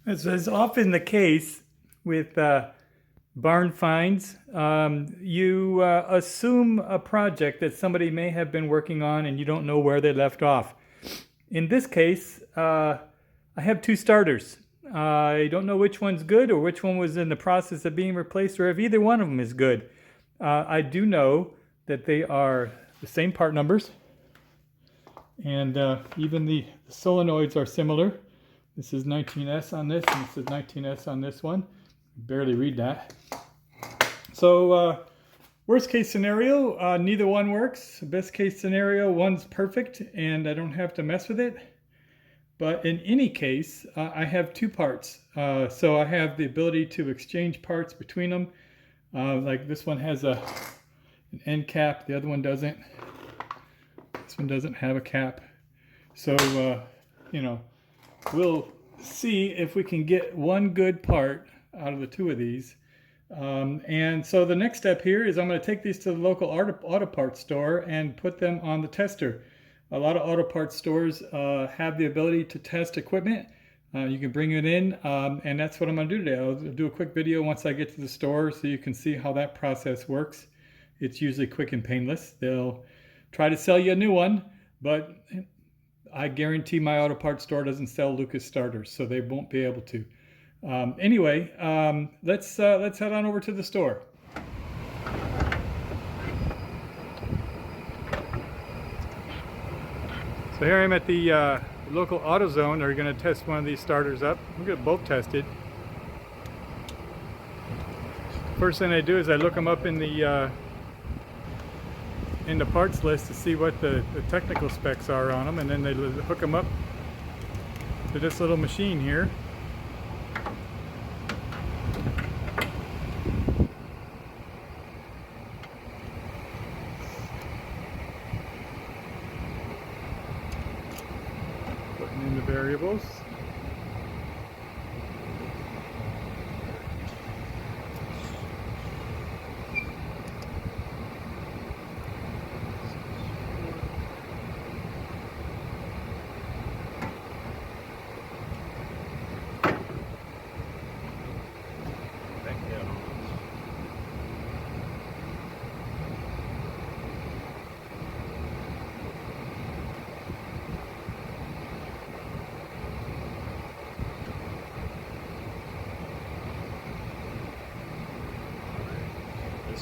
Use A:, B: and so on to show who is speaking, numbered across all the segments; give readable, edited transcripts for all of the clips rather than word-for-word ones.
A: As is often the case with barn finds, you assume a project that somebody may have been working on and you don't know where they left off. In this case, I have two starters. I don't know which one's good or which one was in the process of being replaced or if either one of them is good. I do know that they are the same part numbers, and even the solenoids are similar. This is 19S on this, and this is 19S on this one. Barely read that. So worst case scenario, neither one works. Best case scenario, one's perfect and I don't have to mess with it. But in any case, I have two parts. So I have the ability to exchange parts between them. Like this one has an end cap, the other one doesn't. This one doesn't have a cap. So, you know, we'll see if we can get one good part out of the two of these. And so the next step here is I'm going to take these to the local auto parts store and put them on the tester. A lot of auto parts stores have the ability to test equipment. You can bring it in, and that's what I'm going to do today. I'll do a quick video once I get to the store so you can see how that process works. It's usually quick and painless. They'll try to sell you a new one, but I guarantee my auto parts store doesn't sell Lucas starters, so they won't be able to. Anyway, let's head on over to the store. So here I am at the local AutoZone. They're going to test one of these starters up. We'll get both tested. First thing I do is I look them up in the parts list to see what the technical specs are on them, and then they hook them up to this little machine here. Putting in the variables.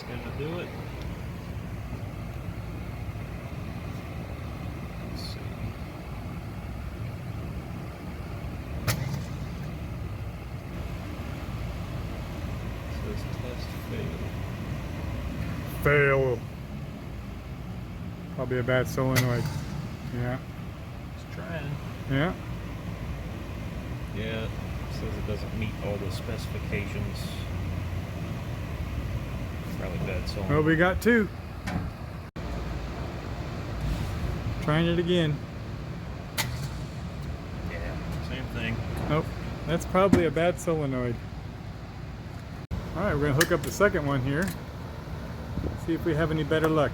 B: Gonna do it. Let's see. Says test fail.
A: Fail. Probably a bad solenoid. Yeah.
B: It's trying.
A: Yeah.
B: Yeah. It says it doesn't meet all the specifications. Probably bad solenoid.
A: Well, we got two. Trying it again.
B: Yeah. Same thing.
A: Nope. That's probably a bad solenoid. Alright, we're going to hook up the second one here. See if we have any better luck.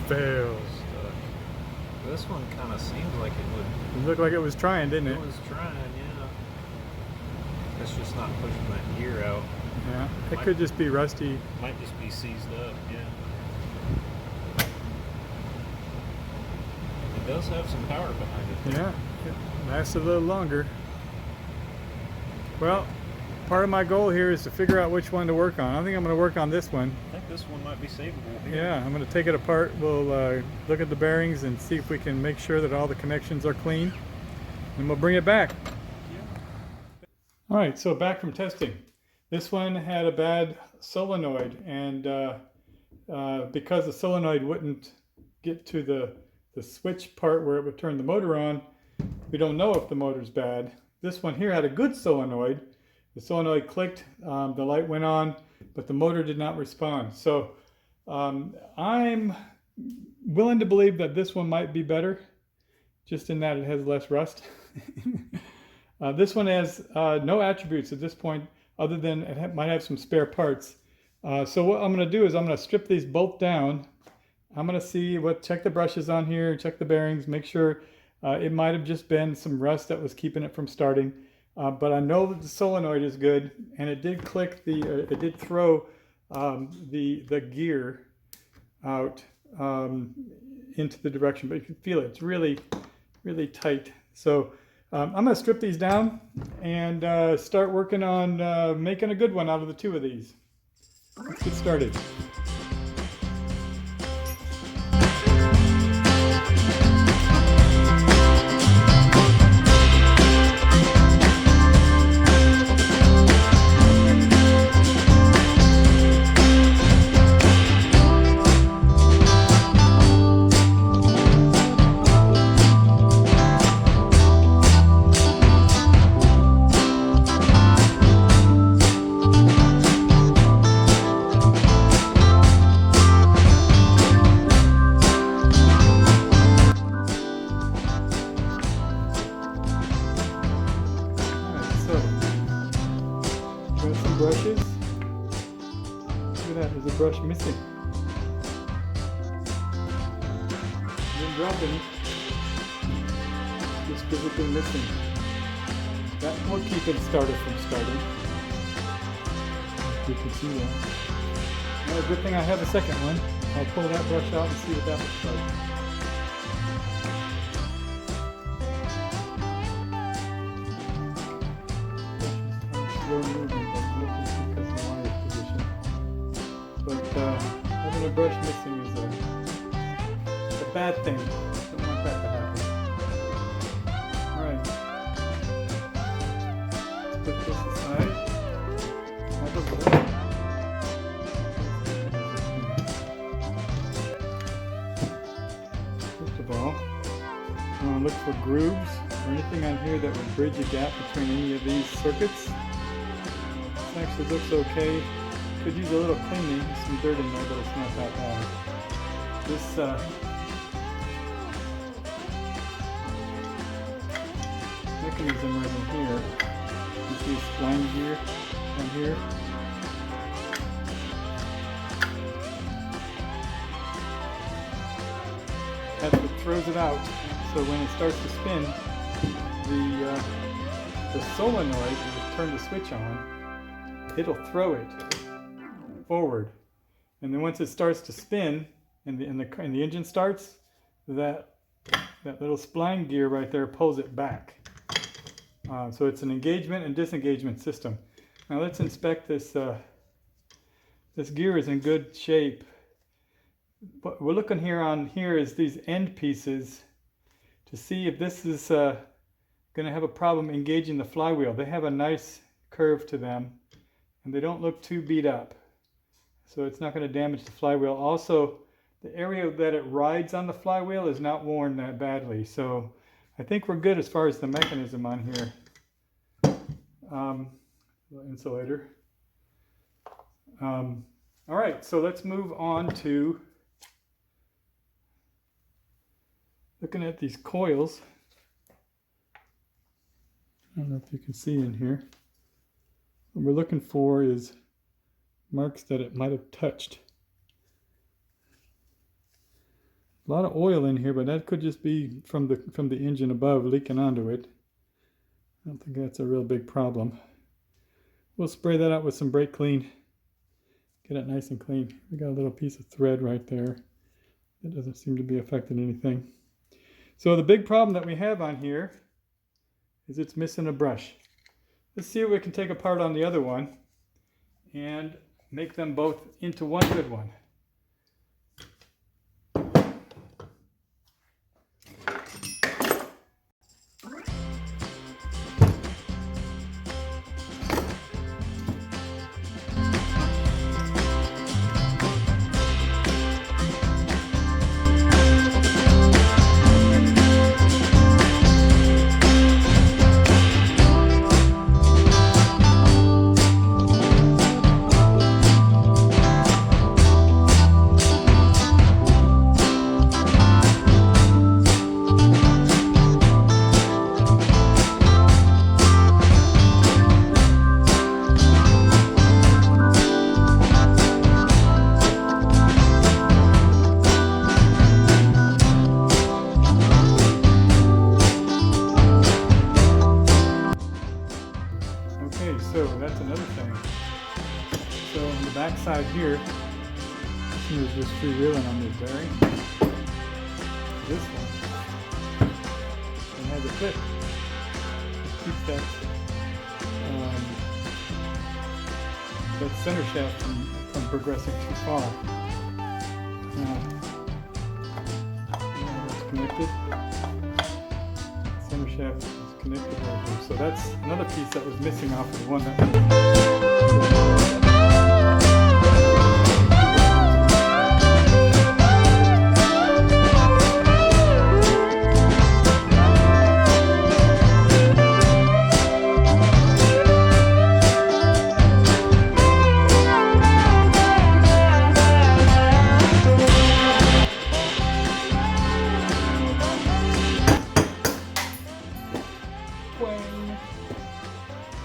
A: Fails.
B: Stuck. This one kind of seems like it would.
A: It looked like it was trying, didn't it?
B: It was trying, yeah. It's just not pushing that gear out.
A: Yeah. It could just be rusty.
B: Might just be seized up, yeah. It does have some power behind it.
A: Yeah. It lasts a little longer. Well, part of my goal here is to figure out which one to work on. I think I'm going to work on this one.
B: I think this one might be savable here.
A: Yeah, I'm going to take it apart. We'll look at the bearings and see if we can make sure that all the connections are clean. And we'll bring it back. All right, so back from testing. This one had a bad solenoid, and because the solenoid wouldn't get to the switch part where it would turn the motor on, we don't know if the motor's bad. This one here had a good solenoid. The solenoid clicked, the light went on, but the motor did not respond. So I'm willing to believe that this one might be better, just in that it has less rust. This one has no attributes at this point, other than it might have some spare parts. So what I'm going to do is I'm going to strip these both down. I'm going to see check the brushes on here, check the bearings, make sure it might have just been some rust that was keeping it from starting. But I know that the solenoid is good, and it did click it did throw the gear out into the direction, but you can feel it. It's really, really tight. So I'm going to strip these down and start working on making a good one out of the two of these. Let's get started. Brushes. Look at that, there's a brush missing. Didn't drop any. Just physically missing. That will keep it started from starting. You can see that. Well, good thing I have a second one. I'll pull that brush out and see what that looks like. Slow movement, but looking because of the wire position. But having a brush missing is a bad thing. Don't want that to happen. Alright. Let's put this aside. Have a look. First of all, I want to look for grooves or anything on here that would bridge a gap between any of these circuits. Actually looks okay. Could use a little cleaning, some dirt in there, but it's not that bad. This mechanism right in here, you see this line gear down here. That's what throws it out. So when it starts to spin, the solenoid will turn the switch on. It'll throw it forward, and then once it starts to spin and the engine starts, that little spline gear right there pulls it back. So it's an engagement and disengagement system. Now let's inspect this. This gear is in good shape. What we're looking here is these end pieces to see if this is going to have a problem engaging the flywheel. They have a nice curve to them, and they don't look too beat up, so it's not going to damage the flywheel. Also, the area that it rides on the flywheel is not worn that badly, so I think we're good as far as the mechanism on here. The insulator. All right, so let's move on to looking at these coils. I don't know if you can see in here. What we're looking for is marks that it might have touched. A lot of oil in here, but that could just be from the engine above leaking onto it. I don't think that's a real big problem. We'll spray that out with some brake clean. Get it nice and clean. We got a little piece of thread right there. That doesn't seem to be affecting anything. So the big problem that we have on here is it's missing a brush. Let's see if we can take apart on the other one and make them both into one good one. here. This one is just freewheeling on this bearing. This one and has a clip. It keeps that center shaft from progressing too far. Now it's connected. Center shaft is connected right here. So that's another piece that was missing off of the one that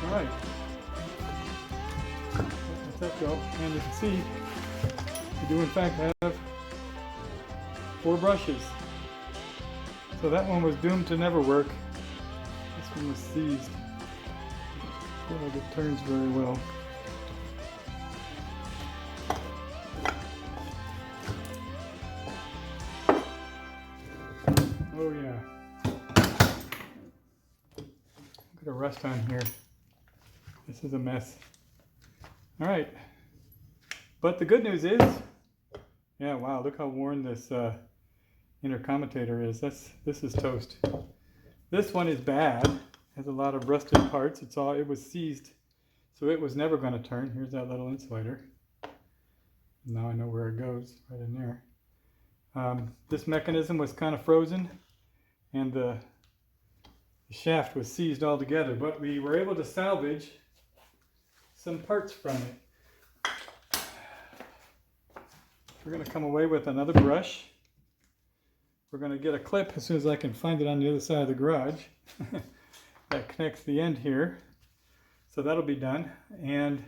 A: Alright, let that go, and you can see we do in fact have 4 brushes. So that one was doomed to never work. This one was seized. I don't think it turns very well. Oh yeah. Look at the rust on here. This is a mess. All right. But the good news is, yeah, wow, look how worn this intercommutator is. This is toast. This one is bad. Has a lot of rusted parts. It was seized, so it was never going to turn. Here's that little insulator. Now I know where it goes, right in there. This mechanism was kind of frozen, and the shaft was seized altogether, but we were able to salvage some parts from it. We're going to come away with another brush. We're going to get a clip as soon as I can find it on the other side of the garage that connects the end here. So that'll be done. And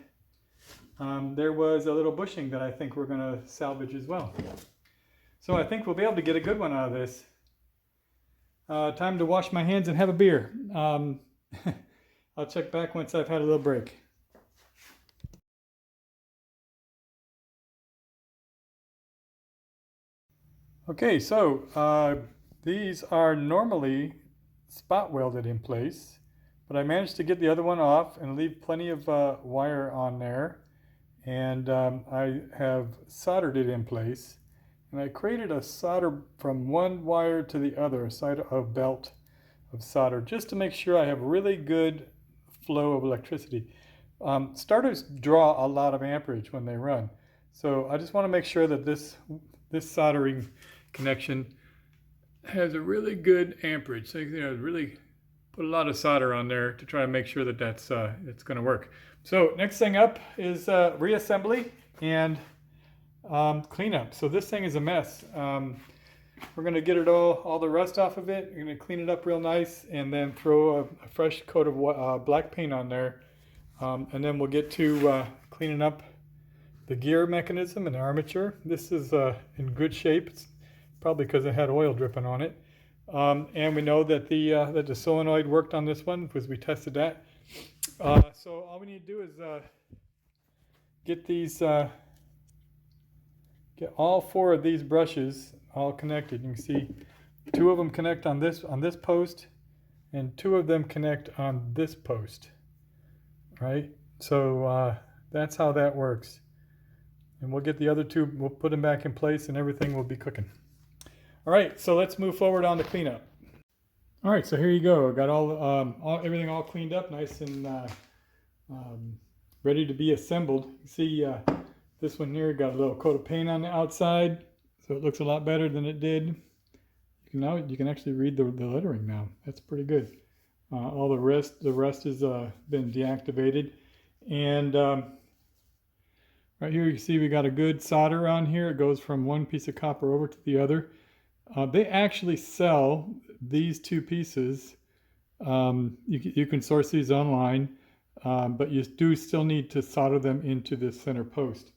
A: there was a little bushing that I think we're going to salvage as well. So I think we'll be able to get a good one out of this. Time to wash my hands and have a beer. I'll check back once I've had a little break. Okay, so these are normally spot welded in place, but I managed to get the other one off and leave plenty of wire on there, and I have soldered it in place, and I created a solder from one wire to the other, a belt of solder, just to make sure I have really good flow of electricity. Starters draw a lot of amperage when they run, so I just want to make sure that this soldering connection has a really good amperage. So really put a lot of solder on there to try to make sure that it's going to work. So next thing up is reassembly and cleanup. So this thing is a mess. We're going to get it all the rust off of it. We're going to clean it up real nice and then throw a fresh coat of black paint on there. And then we'll get to cleaning up the gear mechanism and the armature. This is in good shape. It's probably because it had oil dripping on it. And we know that the solenoid worked on this one because we tested that. So all we need to do is get all 4 of these brushes all connected. You can see 2 of them connect on this post, and 2 of them connect on this post. Right? So that's how that works. And we'll get the other 2. We'll put them back in place, and everything will be cooking. All right, so let's move forward on the cleanup. All right, so here you go. I got everything all cleaned up, nice and ready to be assembled. You see this one here got a little coat of paint on the outside, so it looks a lot better than it did. You can actually read the lettering now. That's pretty good. All the rest has been deactivated, and right here you see we got a good solder on here. It goes from one piece of copper over to the other. They actually sell these 2 pieces. You can source these online, but you do still need to solder them into the center post.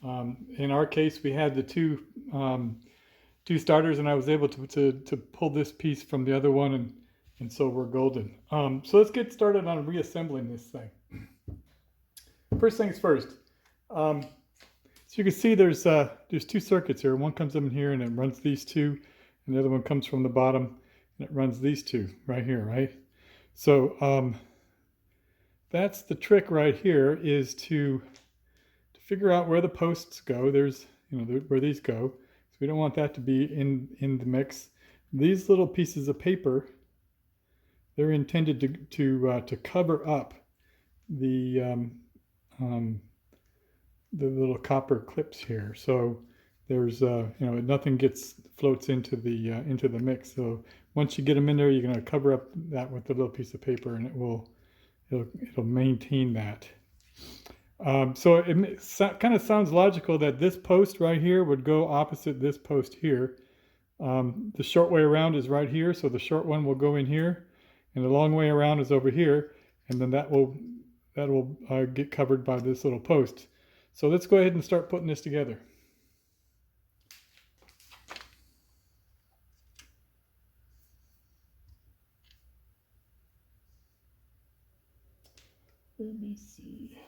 A: In our case, we had the two starters, and I was able to pull this piece from the other one, and so we're golden. So let's get started on reassembling this thing. First things first. you can see there's two circuits here. One comes in here and it runs these two, and the other one comes from the bottom and it runs these two right here, right? So that's the trick right here, is to figure out where the posts go. There's, where these go. So we don't want that to be in the mix. These little pieces of paper, they're intended to cover up the little copper clips here. So there's nothing floats into the mix. So once you get them in there, you're going to cover up that with the little piece of paper, and it'll maintain that. So it kind of sounds logical that this post right here would go opposite this post here. The short way around is right here, so the short one will go in here, and the long way around is over here, and then that will get covered by this little post. So let's go ahead and start putting this together. Let me see.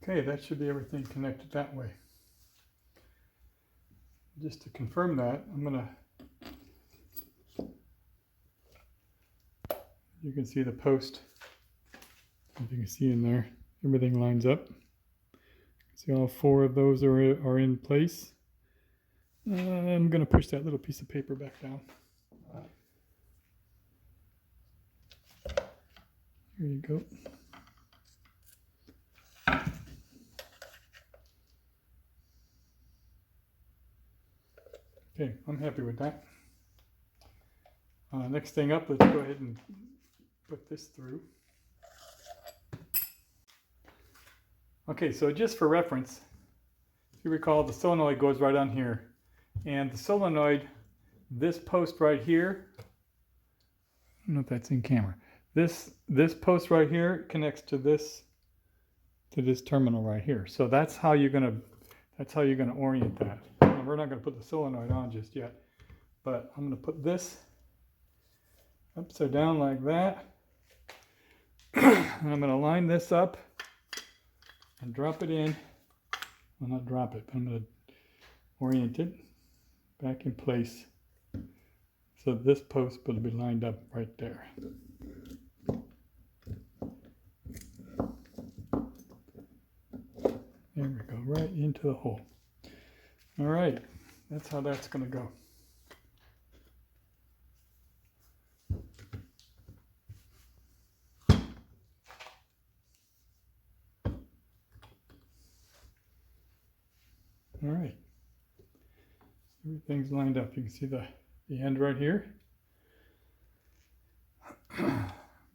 A: Okay, that should be everything connected that way. Just to confirm that, you can see the post. If you can see in there, everything lines up. See, all four of those are in place. I'm going to push that little piece of paper back down. Here you go. Okay, I'm happy with that. Next thing up, let's go ahead and put this through. Okay, so just for reference, if you recall, the solenoid goes right on here. And the solenoid, this post right here, I don't know if that's in camera. This post right here connects to this terminal right here. So that's how you're gonna orient that. And we're not gonna put the solenoid on just yet, but I'm gonna put this upside down like that. And I'm gonna line this up and drop it in. Well, not drop it, but I'm gonna orient it back in place. So this post will be lined up right there. There we go, right into the hole. All right, that's how that's going to go. All right, everything's lined up. You can see the end right here. We're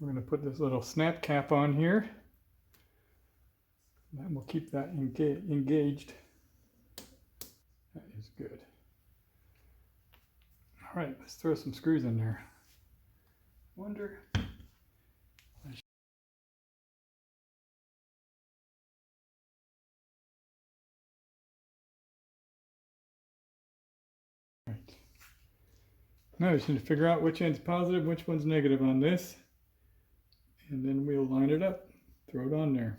A: going to put this little snap cap on here. That will keep that engaged. That is good. All right, let's throw some screws in there. Wonder. Right. Now we just need to figure out which end's positive, which one's negative on this. And then we'll line it up, throw it on there.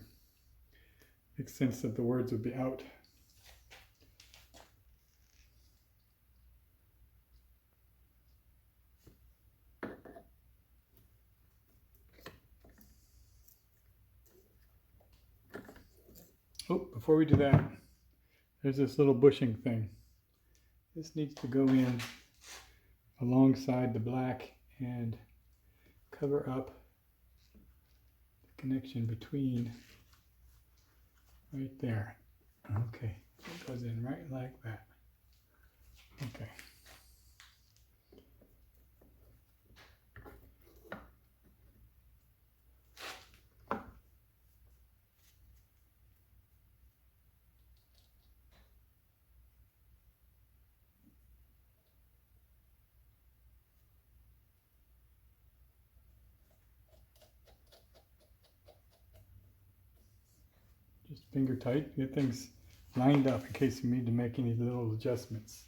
A: Makes sense that the words would be out. Oh, before we do that, there's this little bushing thing. This needs to go in alongside the black and cover up the connection between right there. Okay, it goes in right like that. Okay. Just finger tight, get things lined up in case you need to make any little adjustments.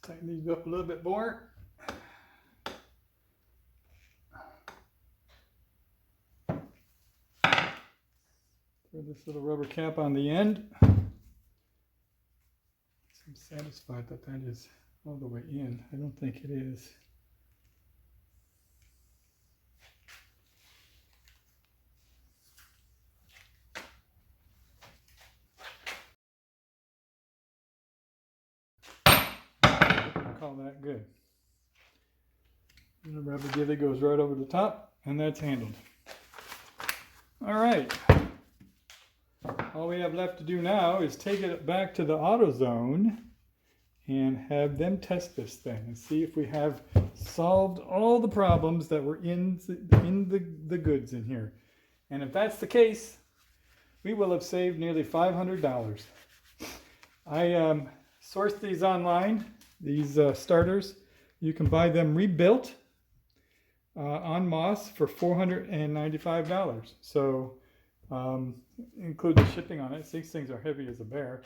A: Tighten these up a little bit more. Throw this little rubber cap on the end. I'm satisfied that that is all the way in. I don't think it is. Call that good. And the rubber divvy goes right over the top, and that's handled. All right. All we have left to do now is take it back to the AutoZone and have them test this thing and see if we have solved all the problems that were in the goods in here. And if that's the case, we will have saved nearly $500. I sourced these online. These starters, you can buy them rebuilt on Moss for $495. So include the shipping on it. These things are heavy as a bear,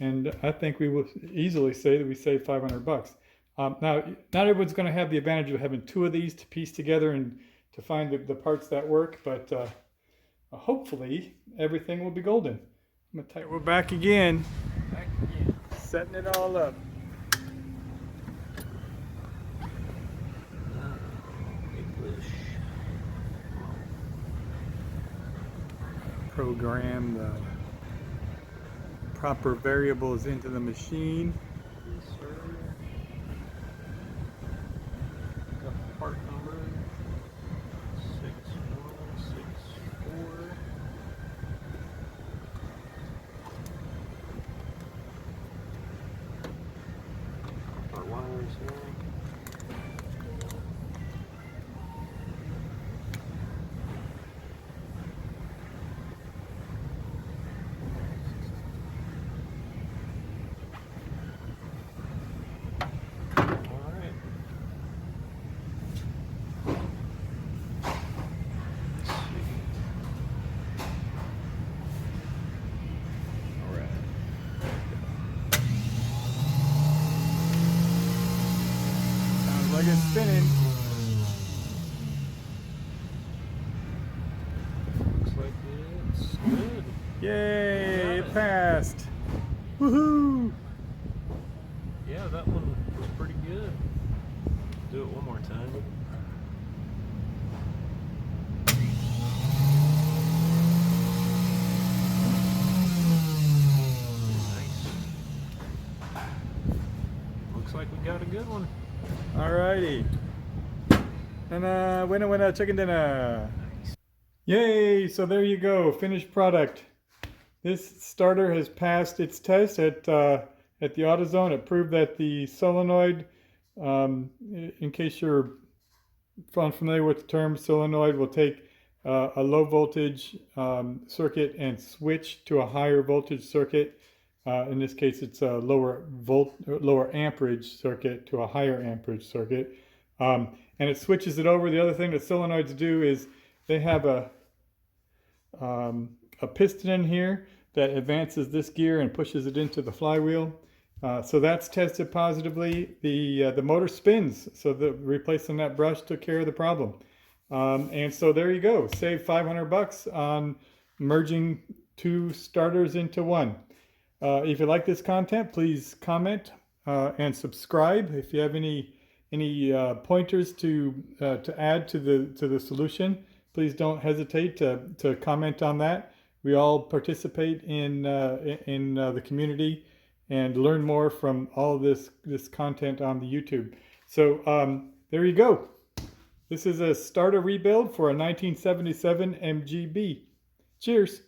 A: and I think we will easily say that we saved $500. Now, not everyone's going to have the advantage of having two of these to piece together and to find the parts that work, but hopefully everything will be golden. We're back again, setting it all up. Program the proper variables into the machine.
B: Yes, sir. Got the part number 6164. Our wires here.
A: Like it's spinning.
B: Looks like it's good.
A: Yay, it passed. Woohoo!
B: Yeah, that one was pretty good. Do it one more time. Nice. Looks like we got a good one.
A: Alrighty. And winner, chicken dinner. Yay! So there you go, finished product. This starter has passed its test at the AutoZone. It proved that the solenoid, in case you're unfamiliar with the term, solenoid will take a low voltage circuit and switch to a higher voltage circuit. In this case, it's a lower amperage circuit to a higher amperage circuit. And it switches it over. The other thing that solenoids do is they have a piston in here that advances this gear and pushes it into the flywheel. So that's tested positively. The motor spins, so replacing that brush took care of the problem. And so there you go. Save $500 on merging 2 starters into one. If you like this content, please comment and subscribe. If you have any pointers to add to the solution, please don't hesitate to comment on that. We all participate in the community and learn more from all of this content on the YouTube. So there you go. This is a starter rebuild for a 1977 MGB. Cheers.